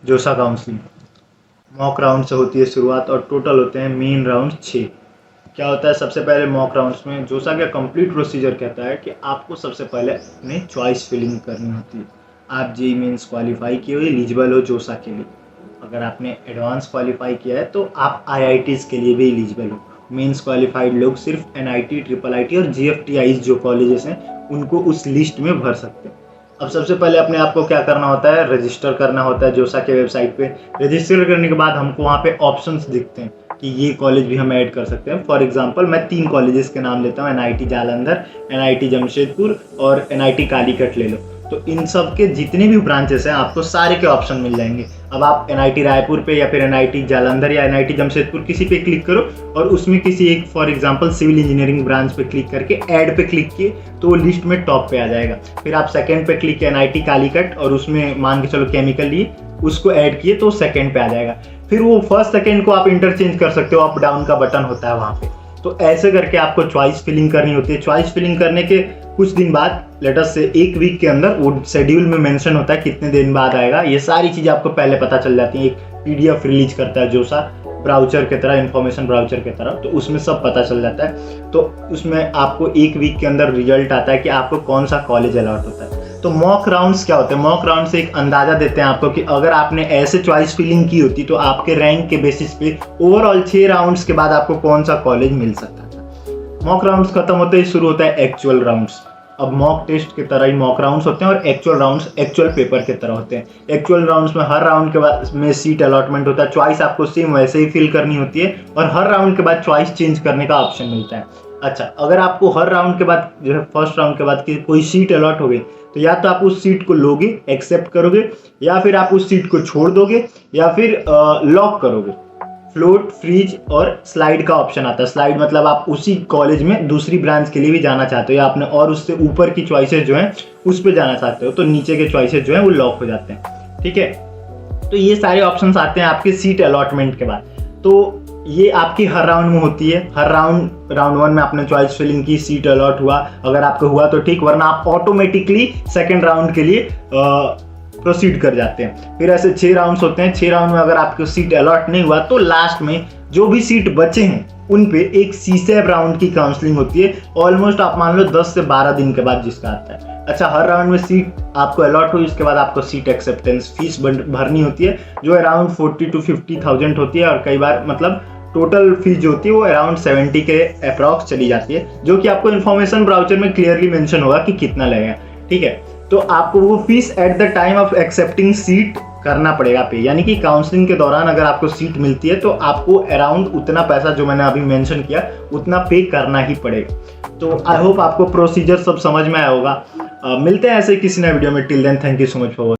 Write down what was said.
जोसा counselling. Mock round से होती है शुरुआत और टोटल होते हैं मेन राउंड 6। क्या होता है, सबसे पहले मॉक राउंड्स में जोसा का कंप्लीट प्रोसीजर कहता है कि आपको सबसे पहले अपनी चॉइस फिलिंग करनी होती है। आप जेईई मेंस क्वालिफाई किए हो, एलिजिबल हो जोसा के लिए। अगर आपने एडवांस क्वालिफाई किया है तो आप आईआईटीज के लिए भी एलिजिबल हो। मेंस क्वालिफाइड लोग सिर्फ एनआईटी, ट्रिपल आईटी और जीएफटीआईज जो कॉलेजेस हैं उनको उस लिस्ट में भर सकते हैं। अब सबसे पहले अपने आप को क्या करना होता है, रजिस्टर करना होता है जोसा के वेबसाइट पे। रजिस्टर करने के बाद हमको वहाँ पे ऑप्शंस दिखते हैं कि ये कॉलेज भी हम ऐड कर सकते हैं। फॉर एग्जांपल मैं 3 कॉलेजेस के नाम लेता हूँ, एनआईटी जालंधर, एनआईटी जमशेदपुर और एनआईटी कालीकट ले लो। तो इन सब के जितने भी ब्रांचेस हैं आपको सारे के ऑप्शन मिल जाएंगे। अब आप एनआईटी रायपुर पे या फिर एनआईटी जालंधर या एनआईटी जमशेदपुर किसी पे क्लिक करो और उसमें किसी एक for example civil engineering branch पे क्लिक करके ऐड पे क्लिक किए तो वो लिस्ट में टॉप पे आ जाएगा। फिर आप सेकंड पे क्लिक किए एनआईटी कालीकट और उसमें मान के चलो केमिकल लिए, उसको ऐड किए तो सेकंड पे आ जाएगा। फिर वो फर्स्ट सेकंड को आप इंटरचेंज कर सकते हो, अप डाउन का बटन होता है वहाँ पे। तो ऐसे करके आपको चॉइस फिलिंग करनी होती है। चॉइस फिलिंग करने के कुछ दिन बाद, लेट अस से 1 वीक के अंदर, वो शेड्यूल में मेंशन होता है कितने दिन बाद आएगा। ये सारी चीज़ें आपको पहले पता चल जाती हैं। एक पीडीएफ रिलीज करता है जोसा ब्राउचर की तरह, इन्फॉर्मेशन ब्राउचर की तरह, तो उसमें सब पता चल जाता है। तो उसमें आपको 1 वीक के अंदर रिजल्ट आता है कि आपको कौन सा कॉलेज अलॉट होता है। तो मॉक राउंड्स क्या होते हैं, मॉक राउंड से एक अंदाजा देते हैं आपको कि अगर आपने ऐसे चॉइस फिलिंग की होती तो आपके रैंक के बेसिस पे ओवरऑल 6 राउंड्स के बाद आपको कौन सा कॉलेज मिल सकता था। मॉक राउंड्स खत्म होते ही शुरू होता है एक्चुअल राउंड्स। अब मॉक टेस्ट की तरह ही मॉक राउंड्स होते हैं और एक्चुअल राउंड्स एक्चुअल पेपर की तरह होते हैं। एक्चुअल राउंड्स में हर राउंड के बाद में सीट अलॉटमेंट होता है, चॉइस आपको सेम वैसे ही फिल करनी होती है और हर राउंड के बाद चॉइस चेंज करने का ऑप्शन मिलता है। अच्छा, अगर आपको हर राउंड के बाद जो है फर्स्ट राउंड के बाद की कोई सीट अलॉट हो गई तो या तो आप उस सीट को लोगे, एक्सेप्ट करोगे, या फिर आप उस सीट को छोड़ दोगे, या फिर लॉक करोगे। फ्लोट, फ्रीज और स्लाइड का ऑप्शन आता है। स्लाइड मतलब आप उसी कॉलेज में दूसरी ब्रांच के लिए भी जाना चाहते हो या आपने और उससे ऊपर की चॉइसेस जो हैं उस पर जाना चाहते हो, तो नीचे के चॉइसेस जो हैं वो लॉक हो जाते हैं। ठीक है, तो ये सारे ऑप्शंस आते हैं आपके सीट अलॉटमेंट के बाद। तो ये आपकी हर राउंड में होती है। हर राउंड 1 में आपने चॉइस फिलिंग की, सीट अलॉट हुआ, अगर आपको हुआ तो ठीक, वरना आप ऑटोमेटिकली सेकेंड राउंड के लिए प्रोसीड कर जाते हैं। फिर ऐसे 6 राउंड्स होते हैं। 6 राउंड में अगर आपको सीट अलॉट नहीं हुआ तो लास्ट में जो भी सीट बचे हैं उन पे एक सीसैब राउंड की काउंसलिंग होती है। ऑलमोस्ट आप मान लो 10 से 12 दिन के बाद जिसका आता है। अच्छा, हर राउंड में सीट आपको अलॉट हुई, उसके बाद आपको सीट एक्सेप्टेंस फीस भरनी होती है जो अराउंड 40 to 50,000 होती है और कई बार मतलब टोटल फीस जो होती है वो अराउंड 70 के अप्रॉक्स चली जाती है, जो कि आपको इन्फॉर्मेशन ब्राउचर में क्लियरली मेंशन होगा कि कितना लगेगा। ठीक है, तो आपको वो fees at the time of accepting seat करना पड़ेगा पे, यानी कि काउंसलिंग के दौरान अगर आपको सीट मिलती है तो आपको अराउंड उतना पैसा जो मैंने अभी मेंशन किया उतना पे करना ही पड़ेगा। तो आई होप आपको प्रोसीजर सब समझ में आया होगा। मिलते हैं ऐसे किसी नए वीडियो में। Till then, thank you so much for